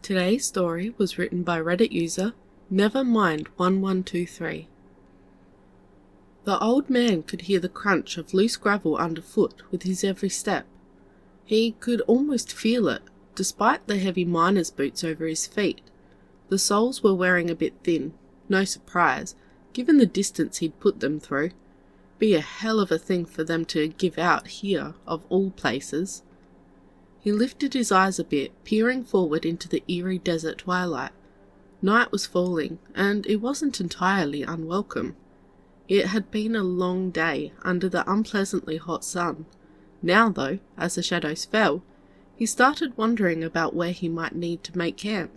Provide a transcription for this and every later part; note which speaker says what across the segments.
Speaker 1: Today's story was written by Reddit user Nevermind1123. The old man could hear the crunch of loose gravel underfoot with his every step. He could almost feel it, despite the heavy miner's boots over his feet. The soles were wearing a bit thin, no surprise, given the distance he'd put them through. Be a hell of a thing for them to give out here, of all places. He lifted his eyes a bit, peering forward into the eerie desert twilight. Night was falling, and it wasn't entirely unwelcome. It had been a long day under the unpleasantly hot sun. Now, though, as the shadows fell, he started wondering about where he might need to make camp.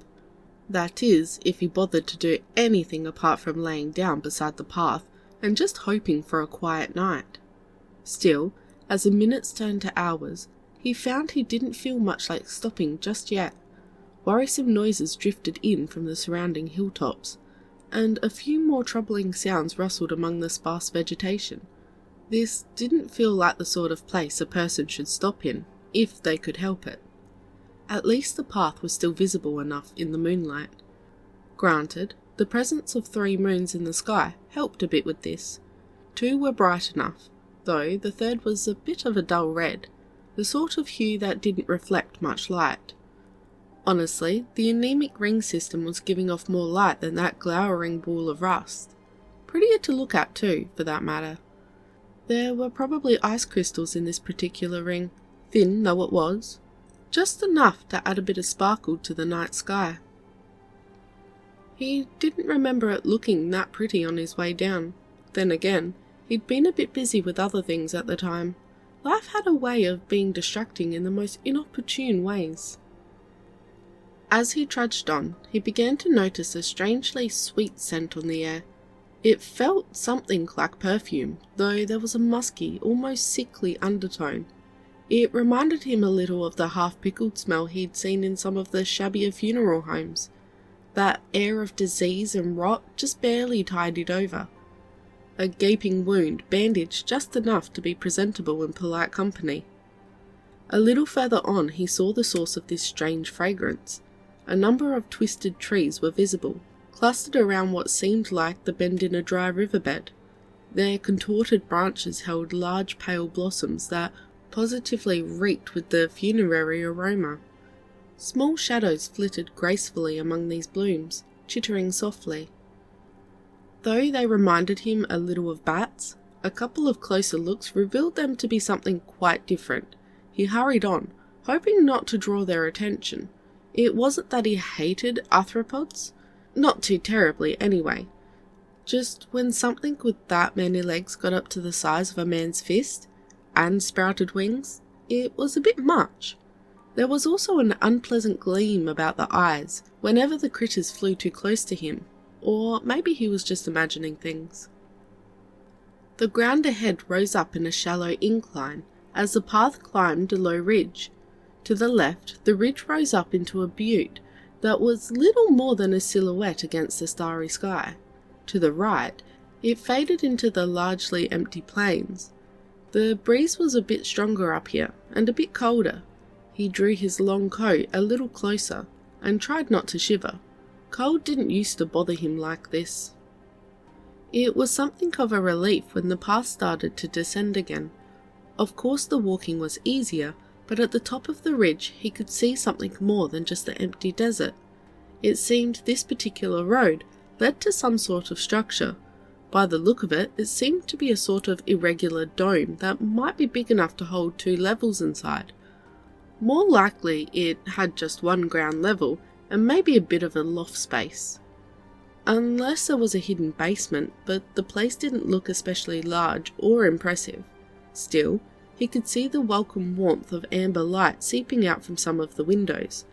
Speaker 1: That is, if he bothered to do anything apart from laying down beside the path and just hoping for a quiet night. Still, as the minutes turned to hours, he found he didn't feel much like stopping just yet. Worrisome noises drifted in from the surrounding hilltops, and a few more troubling sounds rustled among the sparse vegetation. This didn't feel like the sort of place a person should stop in, if they could help it. At least the path was still visible enough in the moonlight. Granted, the presence of 3 moons in the sky helped a bit with this. 2 were bright enough, though the third was a bit of a dull red, the sort of hue that didn't reflect much light. Honestly, the anemic ring system was giving off more light than that glowering ball of rust. Prettier to look at too, for that matter. There were probably ice crystals in this particular ring, thin though it was, just enough to add a bit of sparkle to the night sky. He didn't remember it looking that pretty on his way down. Then again, he'd been a bit busy with other things at the time. Life had a way of being distracting in the most inopportune ways. As he trudged on, he began to notice a strangely sweet scent on the air. It felt something like perfume, though there was a musky, almost sickly undertone. It reminded him a little of the half-pickled smell he'd seen in some of the shabbier funeral homes. That air of disease and rot just barely tidied over. A gaping wound bandaged just enough to be presentable in polite company. A little further on he saw the source of this strange fragrance. A number of twisted trees were visible, clustered around what seemed like the bend in a dry riverbed. Their contorted branches held large pale blossoms that positively reeked with the funerary aroma. Small shadows flitted gracefully among these blooms, chittering softly. Though they reminded him a little of bats, a couple of closer looks revealed them to be something quite different. He hurried on, hoping not to draw their attention. It wasn't that he hated arthropods. Not too terribly, anyway. Just when something with that many legs got up to the size of a man's fist, and sprouted wings, it was a bit much. There was also an unpleasant gleam about the eyes whenever the critters flew too close to him. Or maybe he was just imagining things. The ground ahead rose up in a shallow incline as the path climbed a low ridge. To the left, the ridge rose up into a butte that was little more than a silhouette against the starry sky. To the right, it faded into the largely empty plains. The breeze was a bit stronger up here, and a bit colder. He drew his long coat a little closer, and tried not to shiver. Cold didn't used to bother him like this. It was something of a relief when the path started to descend again. Of course the walking was easier, but at the top of the ridge he could see something more than just the empty desert. It seemed this particular road led to some sort of structure. By the look of it, it seemed to be a sort of irregular dome that might be big enough to hold 2 levels inside. More likely it had just one ground level, and maybe a bit of a loft space. Unless there was a hidden basement, but the place didn't look especially large or impressive. Still, he could see the welcome warmth of amber light seeping out from some of the windows.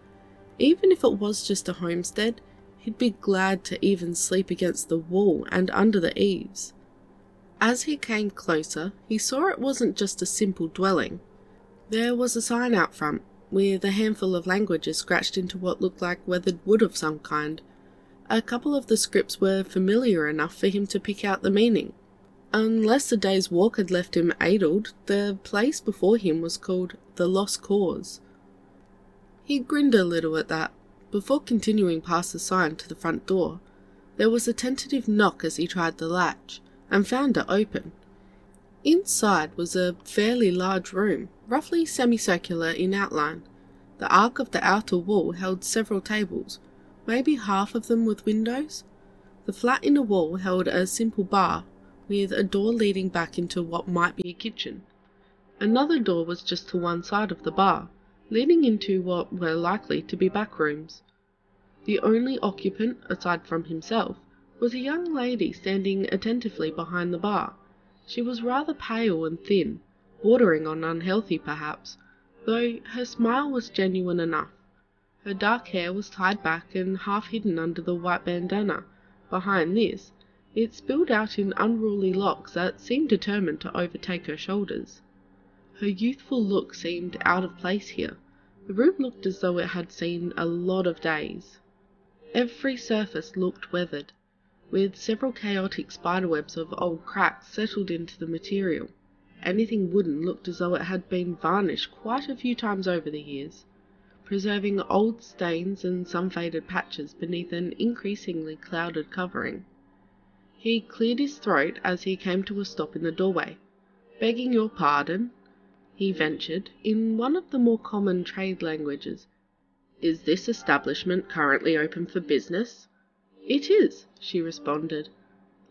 Speaker 1: Even if it was just a homestead, he'd be glad to even sleep against the wall and under the eaves. As he came closer, he saw it wasn't just a simple dwelling. There was a sign out front, with a handful of languages scratched into what looked like weathered wood of some kind. A couple of the scripts were familiar enough for him to pick out the meaning. Unless the day's walk had left him addled, the place before him was called the Lost Cause. He grinned a little at that. Before continuing past the sign to the front door, there was a tentative knock as he tried the latch, and found it open. Inside was a fairly large room, roughly semicircular in outline. The arc of the outer wall held several tables, maybe half of them with windows. The flat inner wall held a simple bar, with a door leading back into what might be a kitchen. Another door was just to one side of the bar, leading into what were likely to be back rooms. The only occupant, aside from himself, was a young lady standing attentively behind the bar. She was rather pale and thin, bordering on unhealthy perhaps, though her smile was genuine enough. Her dark hair was tied back and half hidden under the white bandana. Behind this, it spilled out in unruly locks that seemed determined to overtake her shoulders. Her youthful look seemed out of place here. The room looked as though it had seen a lot of days. Every surface looked weathered, with several chaotic spiderwebs of old cracks settled into the material. Anything wooden looked as though it had been varnished quite a few times over the years, preserving old stains and some faded patches beneath an increasingly clouded covering. He cleared his throat as he came to a stop in the doorway. "Begging your pardon," he ventured, in one of the more common trade languages. "Is this establishment currently open for business?" "It is," she responded,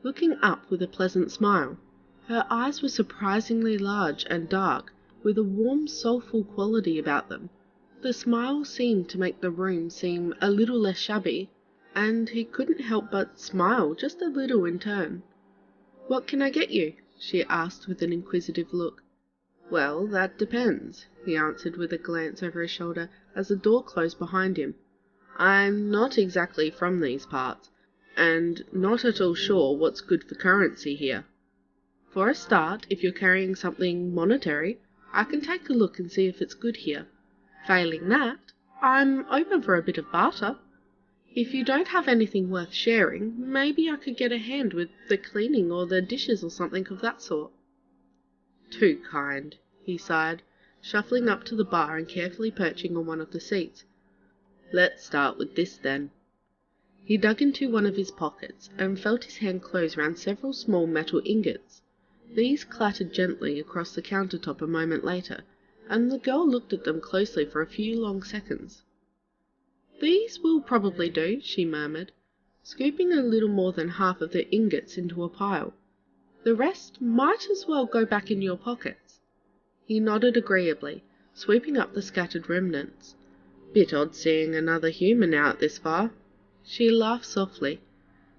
Speaker 1: looking up with a pleasant smile. Her eyes were surprisingly large and dark, with a warm, soulful quality about them. The smile seemed to make the room seem a little less shabby, and he couldn't help but smile just a little in turn. "What can I get you?" she asked with an inquisitive look. "Well, that depends," he answered with a glance over his shoulder as the door closed behind him. "I'm not exactly from these parts, and not at all sure what's good for currency here. For a start, if you're carrying something monetary, I can take a look and see if it's good here. Failing that, I'm open for a bit of barter. If you don't have anything worth sharing, maybe I could get a hand with the cleaning or the dishes or something of that sort." "Too kind," he sighed, shuffling up to the bar and carefully perching on one of the seats. "Let's start with this then." He dug into one of his pockets and felt his hand close round several small metal ingots. These clattered gently across the countertop a moment later, and the girl looked at them closely for a few long seconds. "These will probably do," she murmured, scooping a little more than half of the ingots into a pile. "The rest might as well go back in your pockets." He nodded agreeably, sweeping up the scattered remnants. "Bit odd seeing another human out this far." She laughed softly.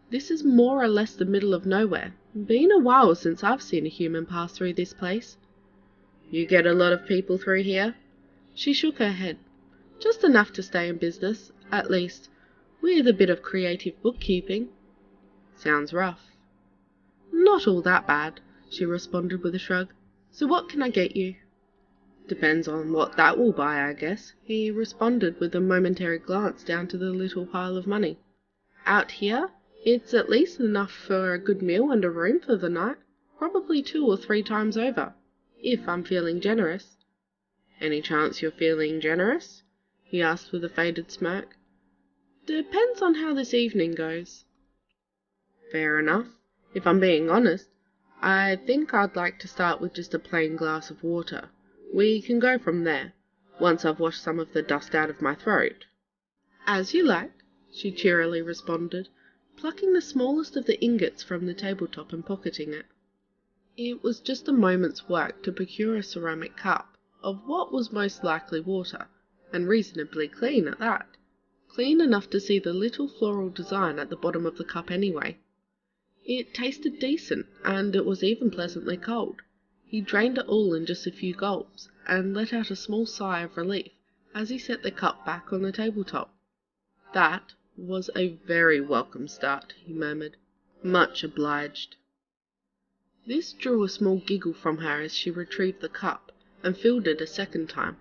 Speaker 1: "This is more or less the middle of nowhere. Been a while since I've seen a human pass through this place." "You get a lot of people through here?" She shook her head. "Just enough to stay in business, at least, with a bit of creative bookkeeping." "Sounds rough." "Not all that bad," she responded with a shrug. "So what can I get you?" "Depends on what that will buy, I guess," he responded with a momentary glance down to the little pile of money. "Out here, it's at least enough for a good meal and a room for the night, probably 2 or 3 times over, if I'm feeling generous." "Any chance you're feeling generous?" he asked with a faded smirk. "Depends on how this evening goes." "Fair enough. If I'm being honest, I think I'd like to start with just a plain glass of water. We can go from there, once I've washed some of the dust out of my throat." "As you like," she cheerily responded, plucking the smallest of the ingots from the tabletop and pocketing it. It was just a moment's work to procure a ceramic cup, of what was most likely water, and reasonably clean at that. Clean enough to see the little floral design at the bottom of the cup anyway. It tasted decent, and it was even pleasantly cold. He drained it all in just a few gulps, and let out a small sigh of relief as he set the cup back on the tabletop. "That was a very welcome start," he murmured. "Much obliged." This drew a small giggle from her as she retrieved the cup and filled it a second time.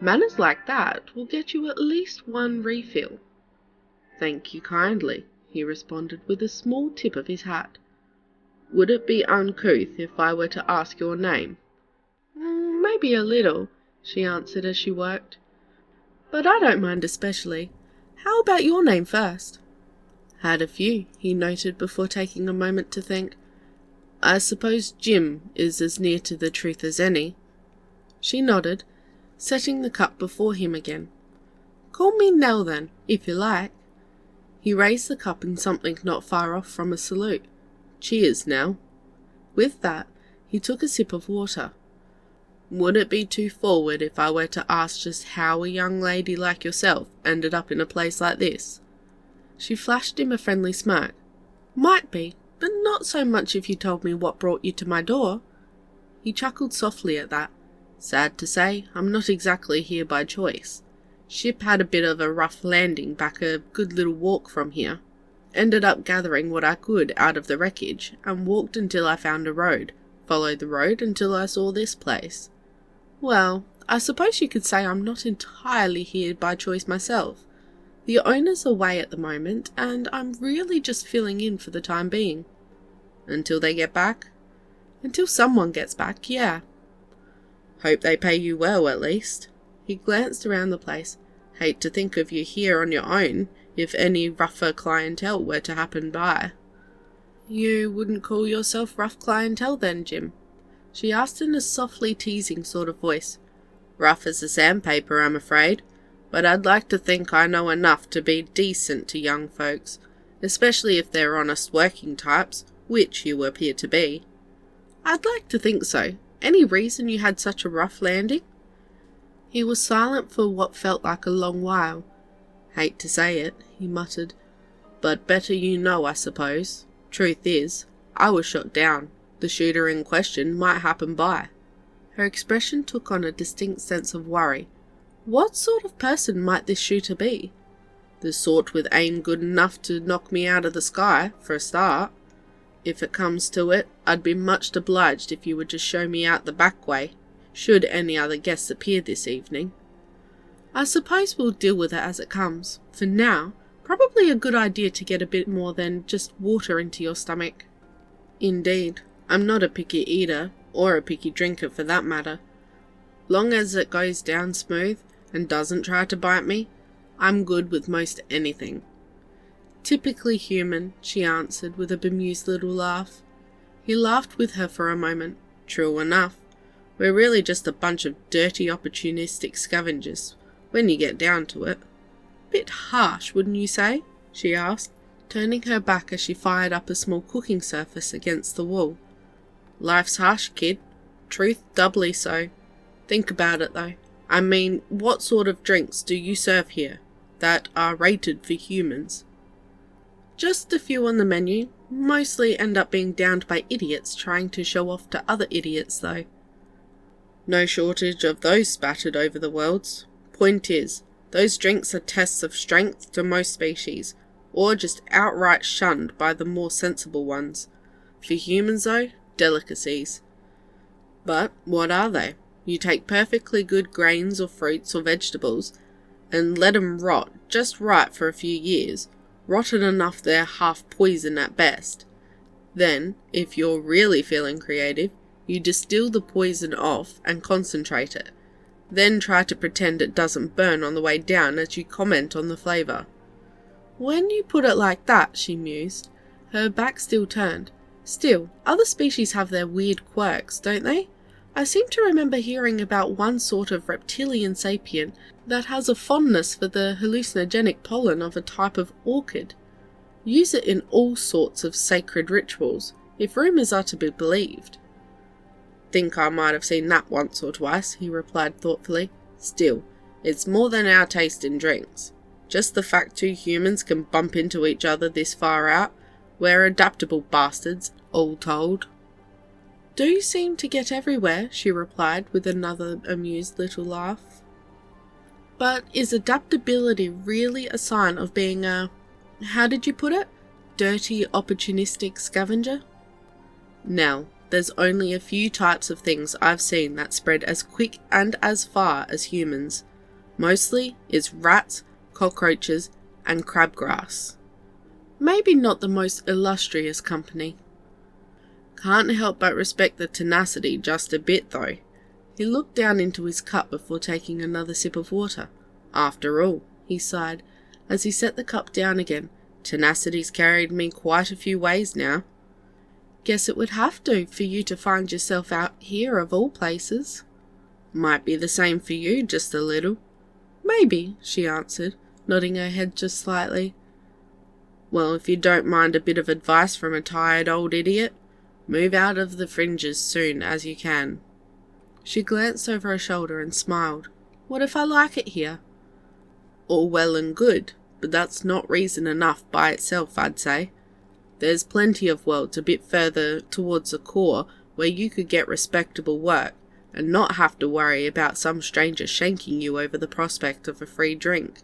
Speaker 1: "Manners like that will get you at least 1 refill." "Thank you kindly," he responded with a small tip of his hat. "Would it be uncouth if I were to ask your name?" "Maybe a little," she answered as she worked. "But I don't mind especially. How about your name first? Had a few, he noted before taking a moment to think. I suppose Jim is as near to the truth as any. She nodded, setting the cup before him again. Call me Nell then, if you like. He raised the cup in something not far off from a salute. Cheers, Nell. With that, he took a sip of water. Would it be too forward if I were to ask just how a young lady like yourself ended up in a place like this? She flashed him a friendly smirk. Might be, but not so much if you told me what brought you to my door. He chuckled softly at that. Sad to say, I'm not exactly here by choice. Ship had a bit of a rough landing back a good little walk from here. Ended up gathering what I could out of the wreckage, and walked until I found a road. Followed the road until I saw this place. Well, I suppose you could say I'm not entirely here by choice myself. The owner's away at the moment, and I'm really just filling in for the time being. Until they get back? Until someone gets back, yeah. Hope they pay you well, at least. He glanced around the place. Hate to think of you here on your own, if any rougher clientele were to happen by. You wouldn't call yourself rough clientele then, Jim? She asked in a softly teasing sort of voice. Rough as a sandpaper, I'm afraid, but I'd like to think I know enough to be decent to young folks, especially if they're honest working types, which you appear to be. I'd like to think so. Any reason you had such a rough landing? He was silent for what felt like a long while. Hate to say it, he muttered, but better you know, I suppose. Truth is, I was shot down. The shooter in question might happen by. Her expression took on a distinct sense of worry. What sort of person might this shooter be? The sort with aim good enough to knock me out of the sky, for a start. If it comes to it, I'd be much obliged if you would just show me out the back way, should any other guests appear this evening. I suppose we'll deal with it as it comes. For now, probably a good idea to get a bit more than just water into your stomach. Indeed, I'm not a picky eater, or a picky drinker for that matter. Long as it goes down smooth and doesn't try to bite me, I'm good with most anything. Typically human, she answered with a bemused little laugh. He laughed with her for a moment. True enough. We're really just a bunch of dirty, opportunistic scavengers, when you get down to it. Bit harsh, wouldn't you say? She asked, turning her back as she fired up a small cooking surface against the wall. Life's harsh, kid. Truth doubly so. Think about it, though. I mean, what sort of drinks do you serve here that are rated for humans? Just a few on the menu. Mostly end up being downed by idiots trying to show off to other idiots, though. No shortage of those spattered over the worlds. Point is, those drinks are tests of strength to most species, or just outright shunned by the more sensible ones. For humans, though, delicacies. But what are they? You take perfectly good grains or fruits or vegetables, and let 'em rot just right for a few years, rotten enough they're half poison at best. Then, if you're really feeling creative, you distill the poison off and concentrate it. Then try to pretend it doesn't burn on the way down as you comment on the flavour. When you put it like that, she mused, her back still turned. Still, other species have their weird quirks, don't they? I seem to remember hearing about one sort of reptilian sapient that has a fondness for the hallucinogenic pollen of a type of orchid. Use it in all sorts of sacred rituals, if rumours are to be believed. Think I might have seen that once or twice, he replied thoughtfully. Still, it's more than our taste in drinks. Just the fact two humans can bump into each other this far out, we're adaptable bastards, all told. Do seem to get everywhere, she replied with another amused little laugh. But is adaptability really a sign of being a, how did you put it, dirty, opportunistic scavenger? Now, there's only a few types of things I've seen that spread as quick and as far as humans. Mostly it's rats, cockroaches, and crabgrass. Maybe not the most illustrious company. Can't help but respect the tenacity just a bit, though. He looked down into his cup before taking another sip of water. After all, he sighed, as he set the cup down again. "Tenacity's carried me quite a few ways now." "Guess it would have to for you to find yourself out here of all places." "Might be the same for you, just a little." "Maybe," she answered, nodding her head just slightly. "Well, if you don't mind a bit of advice from a tired old idiot, move out of the fringes soon as you can." She glanced over her shoulder and smiled. "What if I like it here?" "All well and good, but that's not reason enough by itself, I'd say. There's plenty of worlds a bit further towards the core where you could get respectable work and not have to worry about some stranger shanking you over the prospect of a free drink."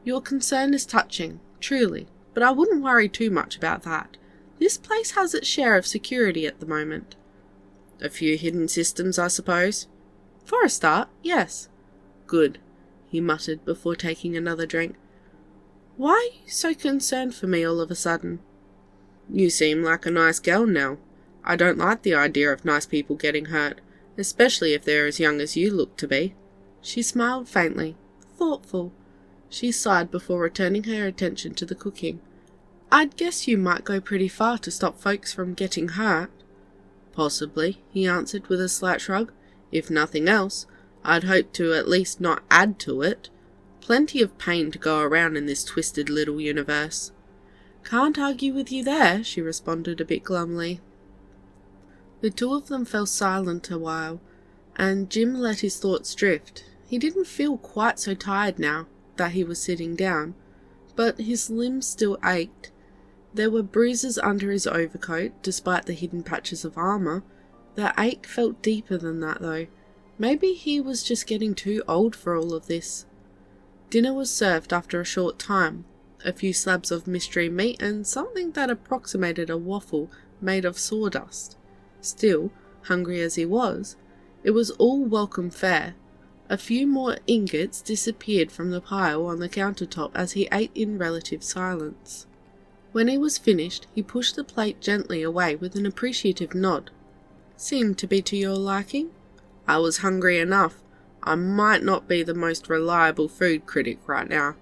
Speaker 1: "Your concern is touching, truly, but I wouldn't worry too much about that. This place has its share of security at the moment." "A few hidden systems, I suppose?" "For a start, yes." "Good," he muttered before taking another drink. "Why are you so concerned for me all of a sudden?" "You seem like a nice girl now. I don't like the idea of nice people getting hurt, especially if they're as young as you look to be." She smiled faintly, thoughtful. She sighed before returning her attention to the cooking. "I'd guess you might go pretty far to stop folks from getting hurt." "Possibly," he answered with a slight shrug. "If nothing else, I'd hope to at least not add to it. Plenty of pain to go around in this twisted little universe." "Can't argue with you there," she responded a bit glumly. The two of them fell silent a while, and Jim let his thoughts drift. He didn't feel quite so tired now that he was sitting down, but his limbs still ached. There were bruises under his overcoat, despite the hidden patches of armour. The ache felt deeper than that, though. Maybe he was just getting too old for all of this. Dinner was served after a short time. A few slabs of mystery meat and something that approximated a waffle made of sawdust. Still, hungry as he was, it was all welcome fare. A few more ingots disappeared from the pile on the countertop as he ate in relative silence. When he was finished, he pushed the plate gently away with an appreciative nod. "Seemed to be to your liking?" "I was hungry enough. I might not be the most reliable food critic right now.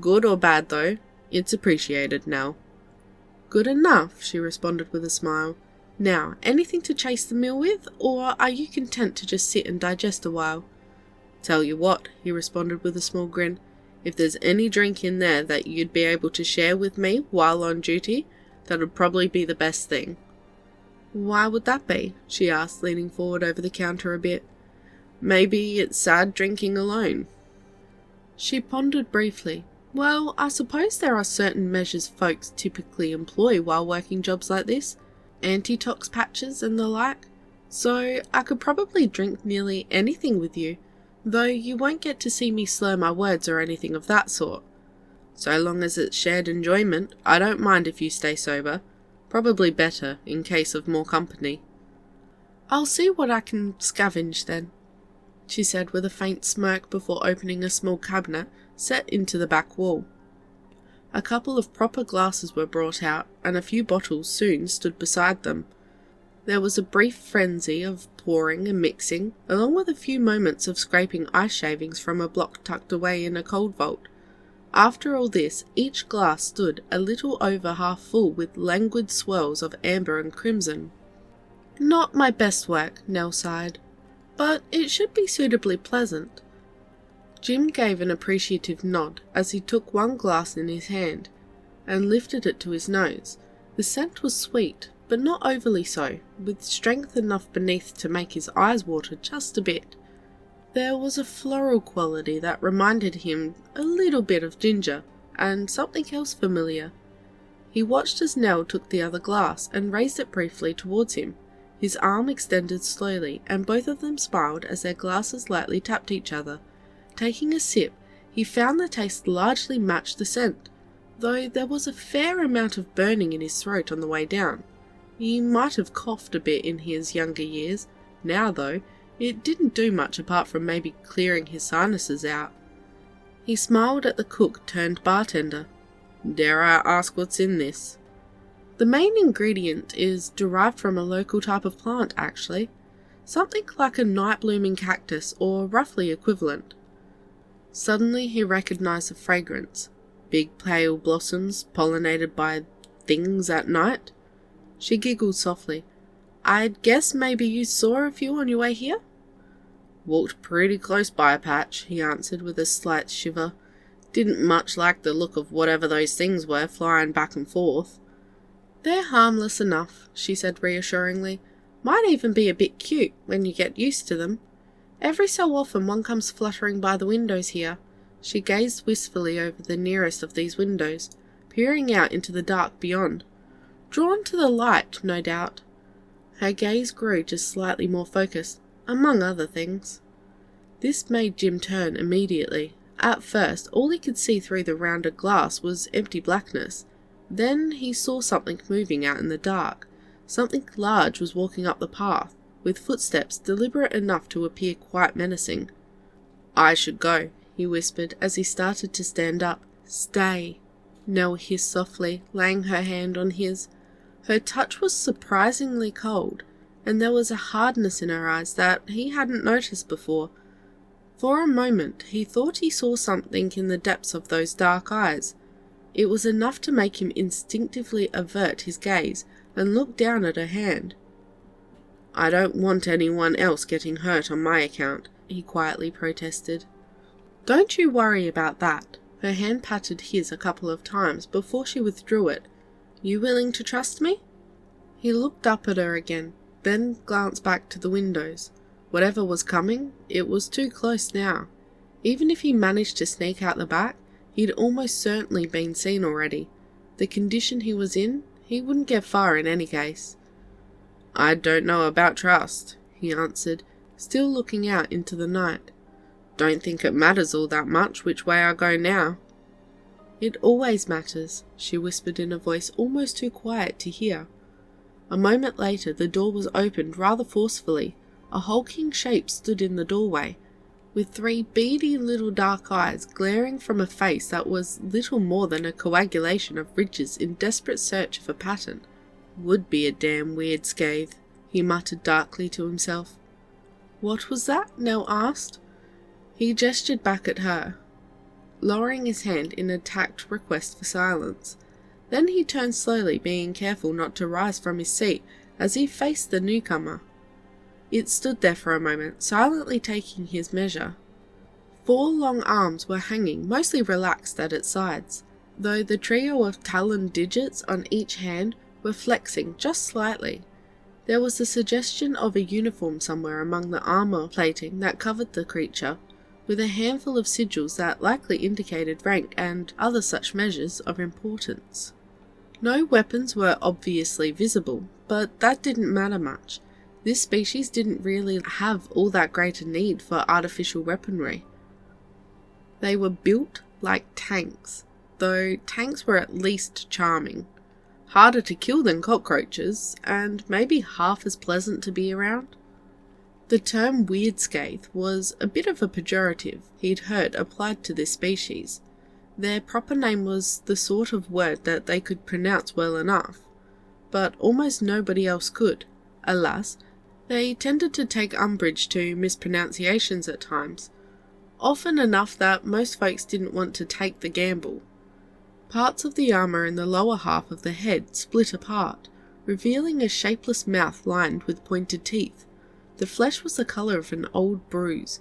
Speaker 1: Good or bad, though, it's appreciated now." "Good enough," she responded with a smile. "Now, anything to chase the meal with, or are you content to just sit and digest a while?" "Tell you what," he responded with a small grin, "if there's any drink in there that you'd be able to share with me while on duty, that'd probably be the best thing." "Why would that be?" she asked, leaning forward over the counter a bit. "Maybe it's sad drinking alone." She pondered briefly. "Well, I suppose there are certain measures folks typically employ while working jobs like this, anti-tox patches and the like, so I could probably drink nearly anything with you, though you won't get to see me slur my words or anything of that sort. So long as it's shared enjoyment, I don't mind if you stay sober. Probably better, in case of more company." "I'll see what I can scavenge then," she said with a faint smirk before opening a small cabinet set into the back wall. A couple of proper glasses were brought out, and a few bottles soon stood beside them. There was a brief frenzy of pouring and mixing, along with a few moments of scraping ice shavings from a block tucked away in a cold vault. After all this, each glass stood a little over half full with languid swirls of amber and crimson. "Not my best work," Nell sighed, "but it should be suitably pleasant." Jim gave an appreciative nod as he took one glass in his hand and lifted it to his nose. The scent was sweet, but not overly so, with strength enough beneath to make his eyes water just a bit. There was a floral quality that reminded him a little bit of ginger, and something else familiar. He watched as Nell took the other glass and raised it briefly towards him. His arm extended slowly, and both of them smiled as their glasses lightly tapped each other. Taking a sip, he found the taste largely matched the scent, though there was a fair amount of burning in his throat on the way down. He might have coughed a bit in his younger years. Now, though, it didn't do much apart from maybe clearing his sinuses out. He smiled at the cook turned bartender. "Dare I ask what's in this?" "The main ingredient is derived from a local type of plant, actually. Something like a night-blooming cactus, or roughly equivalent." Suddenly he recognized the fragrance. Big pale blossoms pollinated by things at night? She giggled softly. I'd guess maybe you saw a few on your way here? Walked pretty close by a patch, he answered with a slight shiver. Didn't much like the look of whatever those things were flying back and forth. They're harmless enough, she said reassuringly. Might even be a bit cute when you get used to them. Every so often one comes fluttering by the windows here. She gazed wistfully over the nearest of these windows, peering out into the dark beyond. Drawn to the light, no doubt. Her gaze grew just slightly more focused, among other things. This made Jim turn immediately. At first, all he could see through the rounded glass was empty blackness. Then he saw something moving out in the dark. Something large was walking up the path, with footsteps deliberate enough to appear quite menacing. I should go, he whispered as he started to stand up. Stay, Nell hissed softly, laying her hand on his. Her touch was surprisingly cold, and there was a hardness in her eyes that he hadn't noticed before. For a moment he thought he saw something in the depths of those dark eyes. It was enough to make him instinctively avert his gaze and look down at her hand. I don't want anyone else getting hurt on my account, he quietly protested. Don't you worry about that. Her hand patted his a couple of times before she withdrew it. You willing to trust me? He looked up at her again, then glanced back to the windows. Whatever was coming, it was too close now. Even if he managed to sneak out the back, he'd almost certainly been seen already. The condition he was in, he wouldn't get far in any case. I don't know about trust, he answered, still looking out into the night. Don't think it matters all that much which way I go now. It always matters, she whispered in a voice almost too quiet to hear. A moment later the door was opened rather forcefully. A hulking shape stood in the doorway, with 3 beady little dark eyes glaring from a face that was little more than a coagulation of ridges in desperate search of a pattern. Would be a damn weird scathe, he muttered darkly to himself. What was that? Nell asked. He gestured back at her, lowering his hand in a tact request for silence. Then he turned slowly, being careful not to rise from his seat as he faced the newcomer. It stood there for a moment, silently taking his measure. 4 long arms were hanging, mostly relaxed at its sides, though the trio of taloned digits on each hand were flexing just slightly. There was the suggestion of a uniform somewhere among the armour plating that covered the creature, with a handful of sigils that likely indicated rank and other such measures of importance. No weapons were obviously visible, but that didn't matter much. This species didn't really have all that great a need for artificial weaponry. They were built like tanks, though tanks were at least charming. Harder to kill than cockroaches, and maybe half as pleasant to be around. The term weird scathe was a bit of a pejorative he'd heard applied to this species. Their proper name was the sort of word that they could pronounce well enough, but almost nobody else could. Alas, they tended to take umbrage to mispronunciations at times, often enough that most folks didn't want to take the gamble. Parts of the armour in the lower half of the head split apart, revealing a shapeless mouth lined with pointed teeth. The flesh was the colour of an old bruise,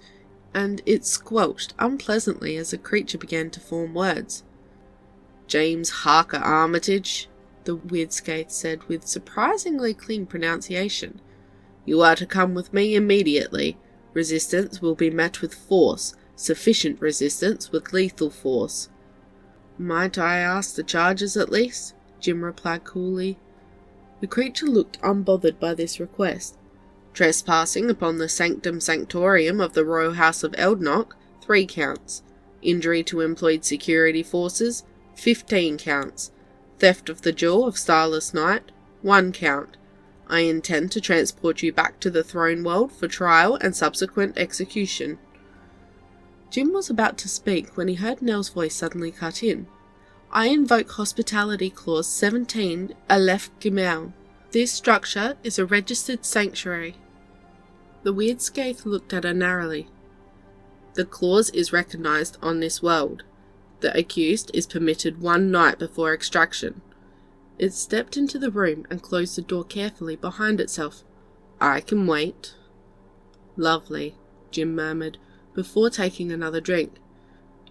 Speaker 1: and it squelched unpleasantly as the creature began to form words. James Harker Armitage, the weird scathe said with surprisingly clean pronunciation. You are to come with me immediately. Resistance will be met with force, sufficient resistance with lethal force. Might I ask the charges at least? Jim replied coolly. The creature looked unbothered by this request. Trespassing upon the sanctum sanctorium of the Royal House of Eldnock, 3 counts. Injury to employed security forces, 15 counts. Theft of the jewel of Starless Night, 1 count. I intend to transport you back to the throne world for trial and subsequent execution. Jim was about to speak when he heard Nell's voice suddenly cut in. I invoke Hospitality Clause 17, Aleph Gimel. This structure is a registered sanctuary. The weird scathe looked at her narrowly. The clause is recognized on this world. The accused is permitted 1 night before extraction. It stepped into the room and closed the door carefully behind itself. I can wait. Lovely, Jim murmured, before taking another drink.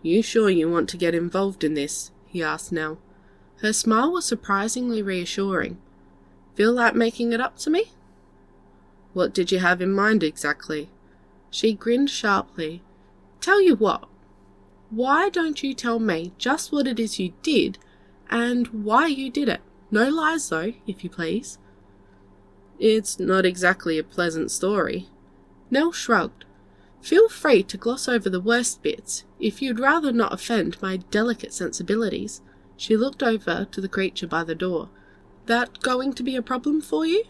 Speaker 1: You sure you want to get involved in this? He asked Nell. Her smile was surprisingly reassuring. Feel like making it up to me? What did you have in mind exactly? She grinned sharply. Tell you what. Why don't you tell me just what it is you did and why you did it? No lies though, if you please. It's not exactly a pleasant story. Nell shrugged. Feel free to gloss over the worst bits, if you'd rather not offend my delicate sensibilities. She looked over to the creature by the door. That going to be a problem for you?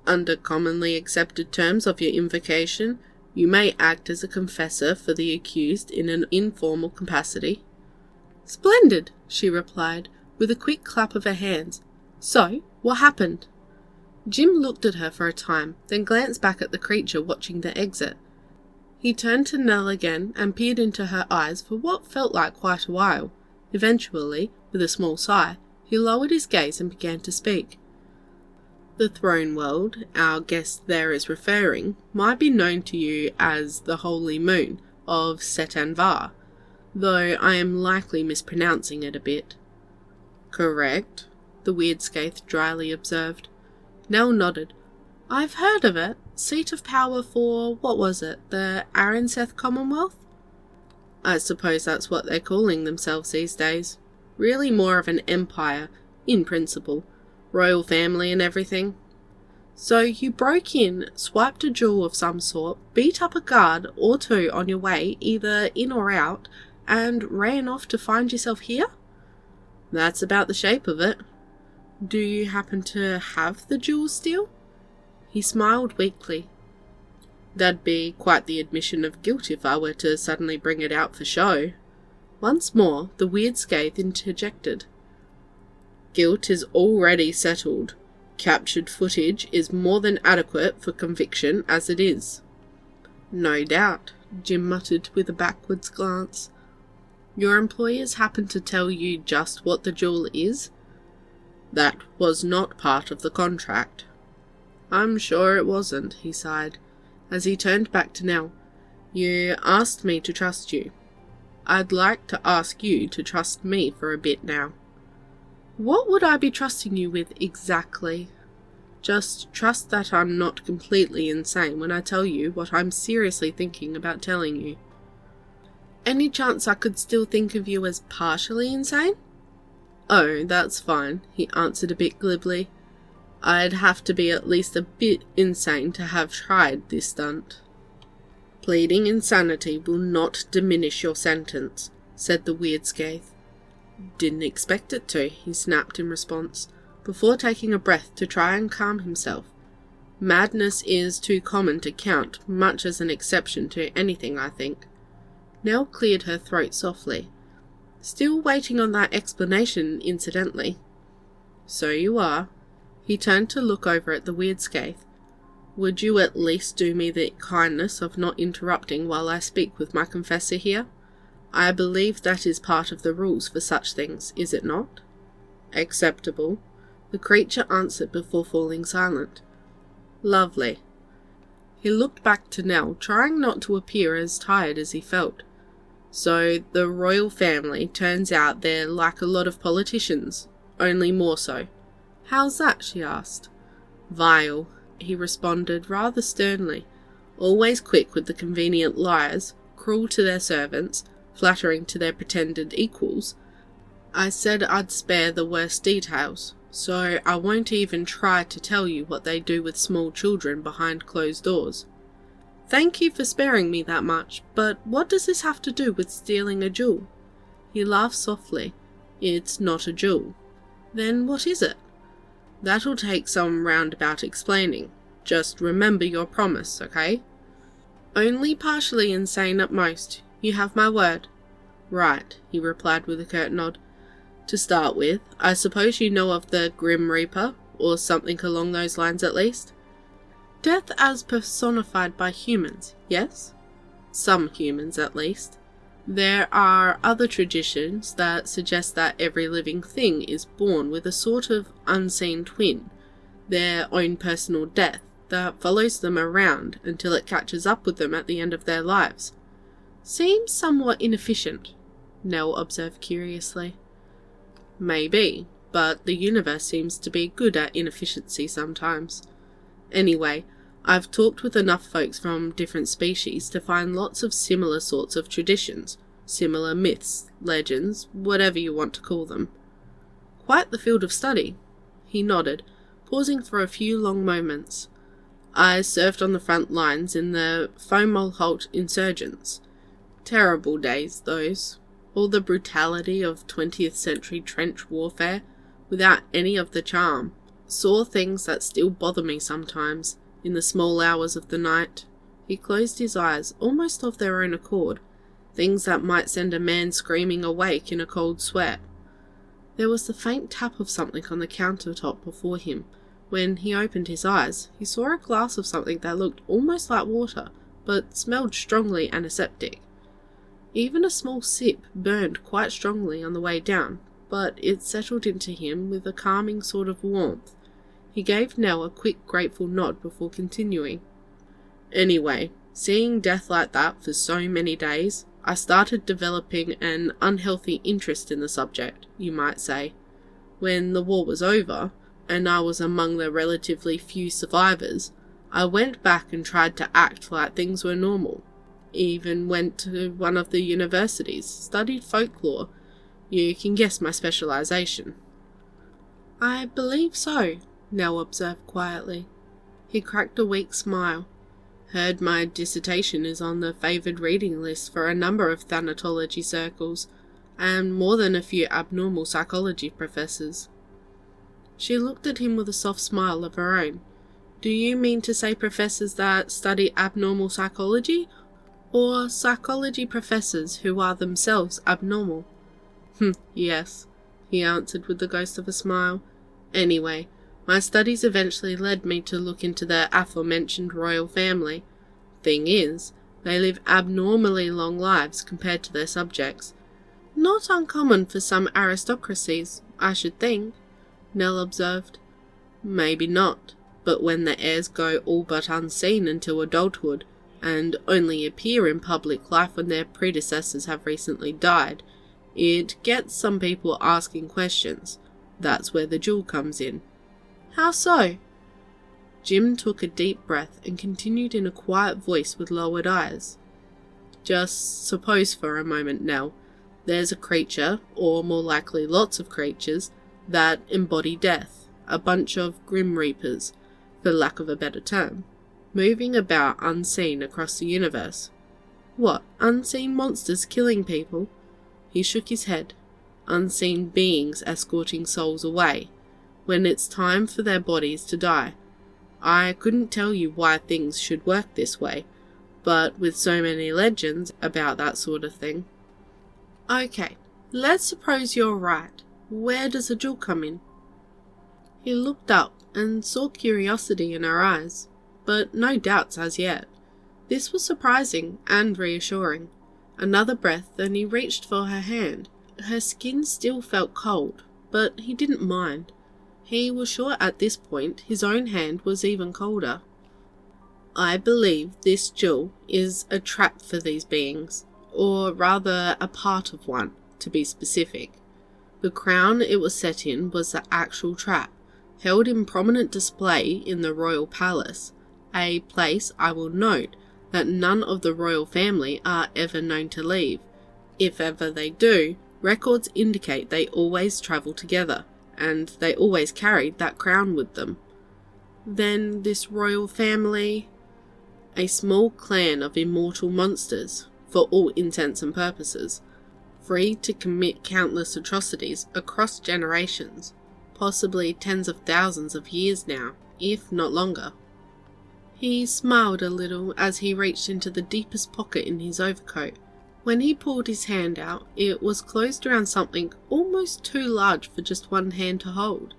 Speaker 1: Under commonly accepted terms of your invocation, you may act as a confessor for the accused in an informal capacity. Splendid, she replied, with a quick clap of her hands. So, what happened? Jim looked at her for a time, then glanced back at the creature watching the exit. He turned to Nell again and peered into her eyes for what felt like quite a while. Eventually, with a small sigh, he lowered his gaze and began to speak. The throne world, our guest there is referring, might be known to you as the Holy Moon of Setanvar, though I am likely mispronouncing it a bit. Correct, the weird Skaith dryly observed. Nell nodded. I've heard of it. Seat of power for, what was it, the Arenseth Commonwealth? I suppose that's what they're calling themselves these days. Really more of an empire, in principle. Royal family and everything. So you broke in, swiped a jewel of some sort, beat up a guard or 2 on your way, either in or out, and ran off to find yourself here? That's about the shape of it. Do you happen to have the jewel still? He smiled weakly. That'd be quite the admission of guilt if I were to suddenly bring it out for show. Once more, the weird Skaith interjected. Guilt is already settled. Captured footage is more than adequate for conviction as it is. No doubt, Jim muttered with a backwards glance. Your employers happen to tell you just what the jewel is? That was not part of the contract. I'm sure it wasn't, he sighed, as he turned back to Nell. You asked me to trust you. I'd like to ask you to trust me for a bit now. What would I be trusting you with exactly? Just trust that I'm not completely insane when I tell you what I'm seriously thinking about telling you. Any chance I could still think of you as partially insane? Oh, that's fine, he answered a bit glibly. I'd have to be at least a bit insane to have tried this stunt. Pleading insanity will not diminish your sentence, said the weird Skaith. Didn't expect it to, he snapped in response, before taking a breath to try and calm himself. Madness is too common to count much as an exception to anything, I think. Nell cleared her throat softly. Still waiting on that explanation, incidentally. So you are. He turned to look over at the weird Skaith. Would you at least do me the kindness of not interrupting while I speak with my confessor here? I believe that is part of the rules for such things, is it not? Acceptable, the creature answered before falling silent. Lovely. He looked back to Nell, trying not to appear as tired as he felt. So the royal family turns out they're like a lot of politicians, only more so. How's that? She asked. Vile, he responded rather sternly, always quick with the convenient lies, cruel to their servants, flattering to their pretended equals. I said I'd spare the worst details, so I won't even try to tell you what they do with small children behind closed doors. Thank you for sparing me that much, but what does this have to do with stealing a jewel? He laughed softly. It's not a jewel. Then what is it? That'll take some roundabout explaining. Just remember your promise, okay? Only partially insane at most. You have my word. Right, he replied with a curt nod. To start with, I suppose you know of the Grim Reaper, or something along those lines at least? Death as personified by humans, yes? Some humans, at least. There are other traditions that suggest that every living thing is born with a sort of unseen twin, their own personal death, that follows them around until it catches up with them at the end of their lives. Seems somewhat inefficient, Nell observed curiously. Maybe, but the universe seems to be good at inefficiency sometimes. Anyway, I've talked with enough folks from different species to find lots of similar sorts of traditions, similar myths, legends, whatever you want to call them. Quite the field of study. He nodded, pausing for a few long moments. I served on the front lines in the Fomalhaut insurgents. Terrible days, those. All the brutality of 20th century trench warfare, without any of the charm. Saw things that still bother me sometimes, in the small hours of the night. He closed his eyes, almost of their own accord, things that might send a man screaming awake in a cold sweat. There was the faint tap of something on the countertop before him. When he opened his eyes, he saw a glass of something that looked almost like water, but smelled strongly antiseptic. Even a small sip burned quite strongly on the way down, but it settled into him with a calming sort of warmth. He gave Nell a quick grateful nod before continuing. Anyway, seeing death like that for so many days, I started developing an unhealthy interest in the subject, you might say. When the war was over, and I was among the relatively few survivors, I went back and tried to act like things were normal. Even went to one of the universities, studied folklore. You can guess my specialization. I believe so, Nell observed quietly. He cracked a weak smile. Heard my dissertation is on the favoured reading list for a number of thanatology circles, and more than a few abnormal psychology professors. She looked at him with a soft smile of her own. Do you mean to say professors that study abnormal psychology, or psychology professors who are themselves abnormal? Yes, he answered with the ghost of a smile. Anyway, my studies eventually led me to look into the aforementioned royal family. Thing is, they live abnormally long lives compared to their subjects. Not uncommon for some aristocracies, I should think, Nell observed. Maybe not, but when the heirs go all but unseen until adulthood, and only appear in public life when their predecessors have recently died, it gets some people asking questions. That's where the jewel comes in. How so? Jim took a deep breath and continued in a quiet voice with lowered eyes. Just suppose for a moment now, there's a creature, or more likely lots of creatures, that embody death, a bunch of Grim Reapers, for lack of a better term, moving about unseen across the universe. What, unseen monsters killing people? He shook his head. Unseen beings escorting souls away, when it's time for their bodies to die. I couldn't tell you why things should work this way, but with so many legends about that sort of thing. Okay, let's suppose you're right. Where does the jewel come in? He looked up and saw curiosity in her eyes, but no doubts as yet. This was surprising and reassuring. Another breath, and he reached for her hand. Her skin still felt cold, but he didn't mind. He was sure at this point his own hand was even colder. I believe this jewel is a trap for these beings, or rather a part of one, to be specific. The crown it was set in was the actual trap, held in prominent display in the royal palace, a place, I will note, that none of the royal family are ever known to leave. If ever they do, records indicate they always travel together, and they always carried that crown with them. Then this royal family, a small clan of immortal monsters, for all intents and purposes, free to commit countless atrocities across generations, possibly tens of thousands of years now, if not longer. He smiled a little as he reached into the deepest pocket in his overcoat. When he pulled his hand out, it was closed around something almost too large for just one hand to hold.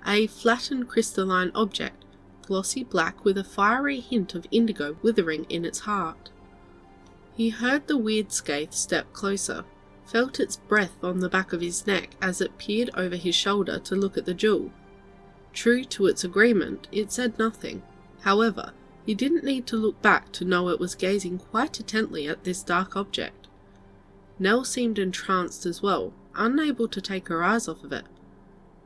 Speaker 1: A flattened crystalline object, glossy black with a fiery hint of indigo withering in its heart. He heard the weirdscape step closer, felt its breath on the back of his neck as it peered over his shoulder to look at the jewel. True to its agreement, it said nothing. However, he didn't need to look back to know it was gazing quite intently at this dark object. Nell seemed entranced as well, unable to take her eyes off of it.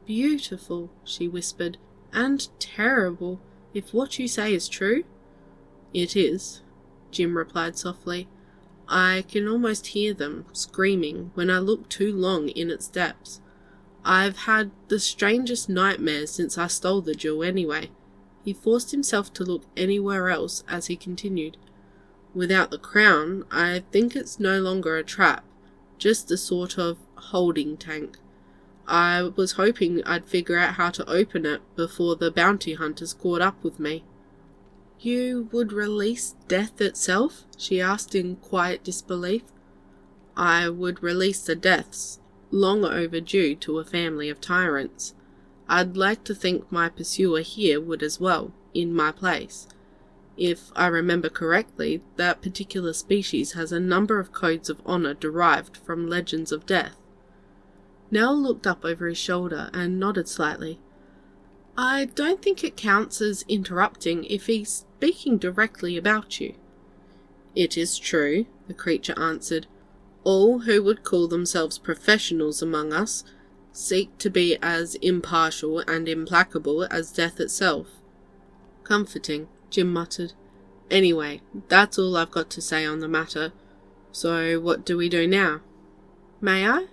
Speaker 1: "Beautiful," she whispered, "and terrible, if what you say is true." "It is," Jim replied softly. "I can almost hear them screaming when I look too long in its depths. I've had the strangest nightmares since I stole the jewel anyway." He forced himself to look anywhere else as he continued. "Without the crown, I think it's no longer a trap, just a sort of holding tank. I was hoping I'd figure out how to open it before the bounty hunters caught up with me." "You would release death itself?" she asked in quiet disbelief. "I would release the deaths, long overdue to a family of tyrants. I'd like to think my pursuer here would as well, in my place. If I remember correctly, that particular species has a number of codes of honor derived from legends of death." Nell looked up over his shoulder and nodded slightly. "I don't think it counts as interrupting if he's speaking directly about you." "It is true," the creature answered. "All who would call themselves professionals among us seek to be as impartial and implacable as death itself." "Comforting," Jim muttered. "Anyway, that's all I've got to say on the matter. So what do we do now?" "May I?"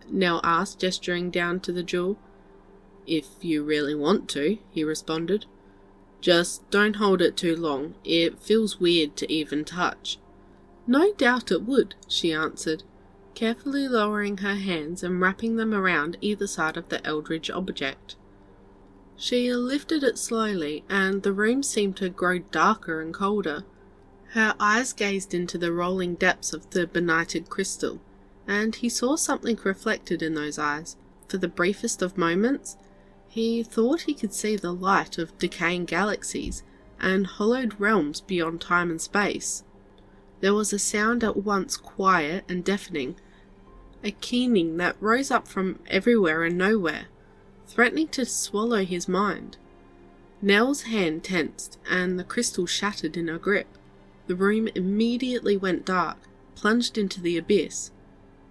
Speaker 1: Nell asked, gesturing down to the jewel. "If you really want to," he responded. "Just don't hold it too long. It feels weird to even touch." "No doubt it would," she answered, carefully lowering her hands and wrapping them around either side of the eldritch object. She lifted it slowly, and the room seemed to grow darker and colder. Her eyes gazed into the rolling depths of the benighted crystal, and he saw something reflected in those eyes. For the briefest of moments, he thought he could see the light of decaying galaxies and hollowed realms beyond time and space. There was a sound at once quiet and deafening, a keening that rose up from everywhere and nowhere, threatening to swallow his mind. Nell's hand tensed, and the crystal shattered in her grip. The room immediately went dark, plunged into the abyss.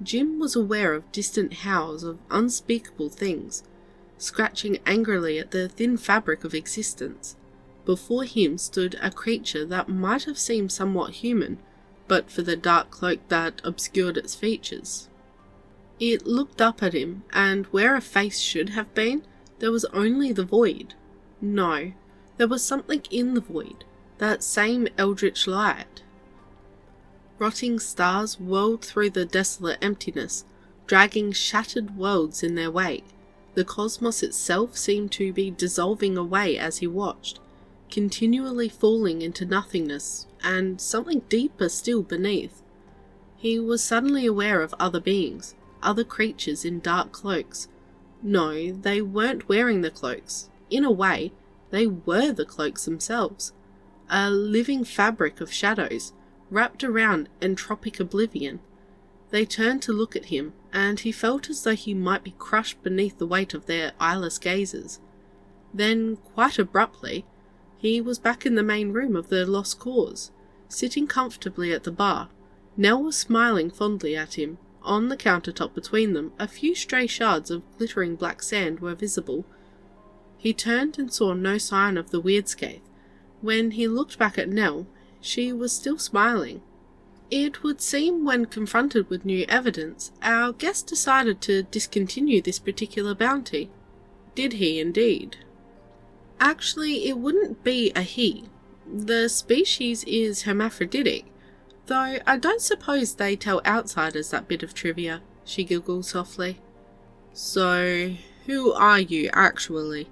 Speaker 1: Jim was aware of distant howls of unspeakable things, scratching angrily at the thin fabric of existence. Before him stood a creature that might have seemed somewhat human, but for the dark cloak that obscured its features. It looked up at him, and where a face should have been, there was only the void. No, there was something in the void, that same eldritch light. Rotting stars whirled through the desolate emptiness, dragging shattered worlds in their wake. The cosmos itself seemed to be dissolving away as he watched, continually falling into nothingness, and something deeper still beneath. He was suddenly aware of other beings, other creatures in dark cloaks. No, they weren't wearing the cloaks. In a way, they were the cloaks themselves. A living fabric of shadows, wrapped around entropic oblivion. They turned to look at him, and he felt as though he might be crushed beneath the weight of their eyeless gazes. Then, quite abruptly, he was back in the main room of the Lost Cause, sitting comfortably at the bar. Nell was smiling fondly at him. On the countertop between them, a few stray shards of glittering black sand were visible. He turned and saw no sign of the weirdscape. When he looked back at Nell, she was still smiling. It would seem when confronted with new evidence, our guest decided to discontinue this particular bounty. Did he indeed? Actually, it wouldn't be a he. The species is hermaphroditic, though I don't suppose they tell outsiders that bit of trivia, she giggled softly. So, who are you actually?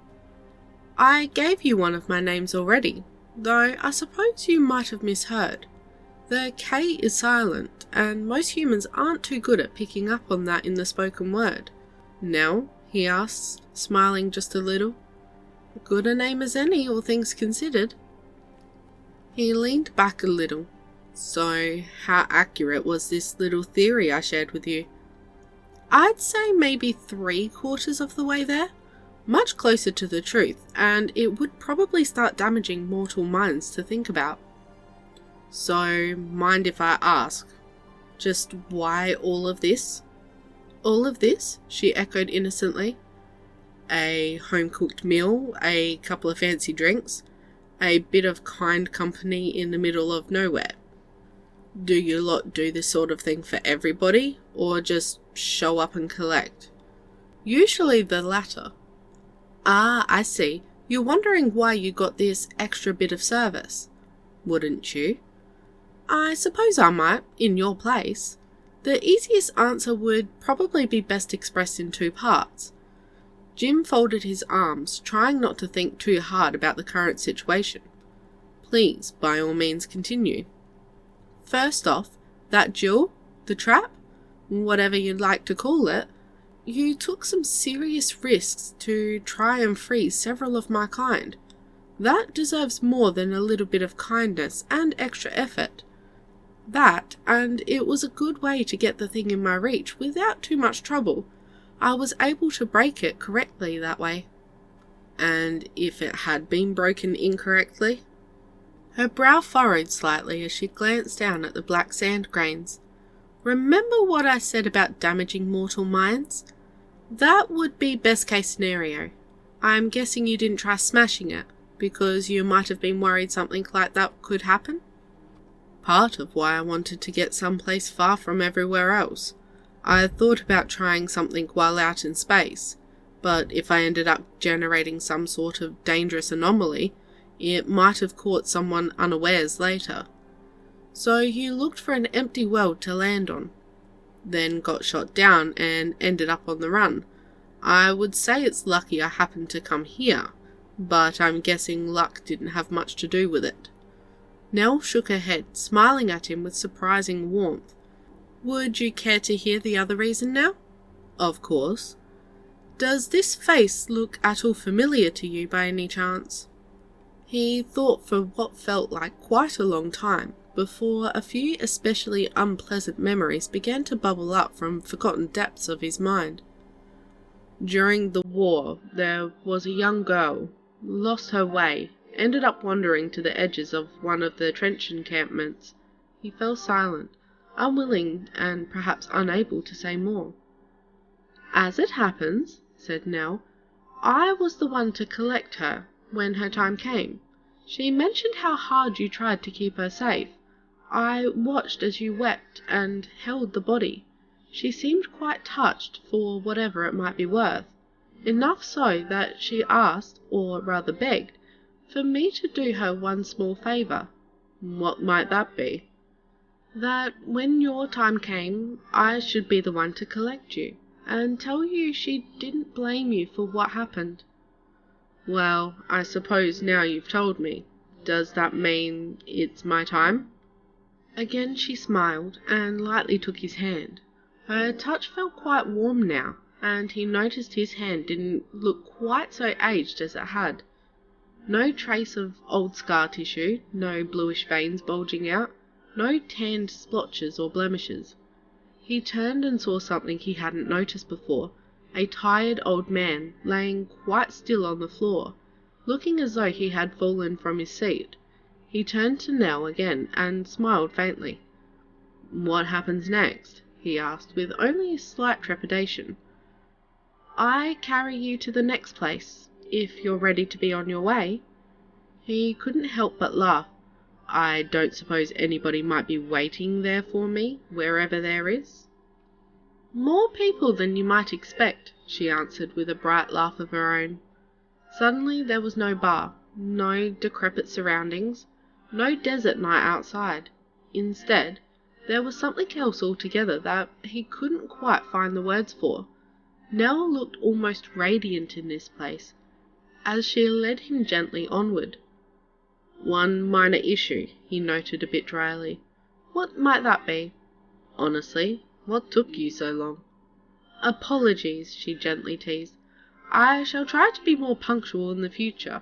Speaker 1: I gave you one of my names already, though I suppose you might have misheard. The K is silent, and most humans aren't too good at picking up on that in the spoken word. Nell? He asked, smiling just a little. Good a name as any, all things considered. He leaned back a little. So, how accurate was this little theory I shared with you? I'd say maybe 3/4 of the way there. Much closer to the truth, and it would probably start damaging mortal minds to think about. So, mind if I ask, just why all of this? All of this? She echoed innocently. A home-cooked meal, a couple of fancy drinks, a bit of kind company in the middle of nowhere. Do you lot do this sort of thing for everybody, or just show up and collect? Usually the latter. Ah, I see. You're wondering why you got this extra bit of service. Wouldn't you? I suppose I might, in your place. The easiest answer would probably be best expressed in 2 parts. Jim folded his arms, trying not to think too hard about the current situation. Please, by all means, continue. First off, that duel, the trap, whatever you'd like to call it, you took some serious risks to try and free several of my kind. That deserves more than a little bit of kindness and extra effort. That, and it was a good way to get the thing in my reach without too much trouble. I was able to break it correctly that way. And if it had been broken incorrectly? Her brow furrowed slightly as she glanced down at the black sand grains. Remember what I said about damaging mortal minds? That would be best case scenario. I'm guessing you didn't try smashing it, because you might have been worried something like that could happen? Part of why I wanted to get someplace far from everywhere else. I had thought about trying something while out in space, but if I ended up generating some sort of dangerous anomaly, it might have caught someone unawares later. So you looked for an empty world to land on, then got shot down and ended up on the run. I would say it's lucky I happened to come here, but I'm guessing luck didn't have much to do with it. Nell shook her head, smiling at him with surprising warmth. Would you care to hear the other reason now? Of course. Does this face look at all familiar to you by any chance? He thought for what felt like quite a long time, before a few especially unpleasant memories began to bubble up from forgotten depths of his mind. During the war, there was a young girl, lost her way, ended up wandering to the edges of one of the trench encampments. He fell silent, unwilling and perhaps unable to say more. As it happens, said Nell, I was the one to collect her when her time came. She mentioned how hard you tried to keep her safe. I watched as you wept and held the body. She seemed quite touched for whatever it might be worth, enough so that she asked, or rather begged, for me to do her one small favour. What might that be? That when your time came, I should be the one to collect you, and tell you she didn't blame you for what happened. Well, I suppose now you've told me. Does that mean it's my time? Again she smiled, and lightly took his hand. Her touch felt quite warm now, and he noticed his hand didn't look quite so aged as it had. No trace of old scar tissue, no bluish veins bulging out, no tanned splotches or blemishes. He turned and saw something he hadn't noticed before, a tired old man laying quite still on the floor, looking as though he had fallen from his seat. He turned to Nell again and smiled faintly. What happens next? He asked with only a slight trepidation. I carry you to the next place, if you're ready to be on your way. He couldn't help but laugh. I don't suppose anybody might be waiting there for me, wherever there is? More people than you might expect, she answered with a bright laugh of her own. Suddenly there was no bar, no decrepit surroundings, no desert night outside. Instead, there was something else altogether that he couldn't quite find the words for. Nell looked almost radiant in this place, as she led him gently onward. One minor issue, he noted a bit dryly. What might that be? Honestly, what took you so long? Apologies, she gently teased. I shall try to be more punctual in the future.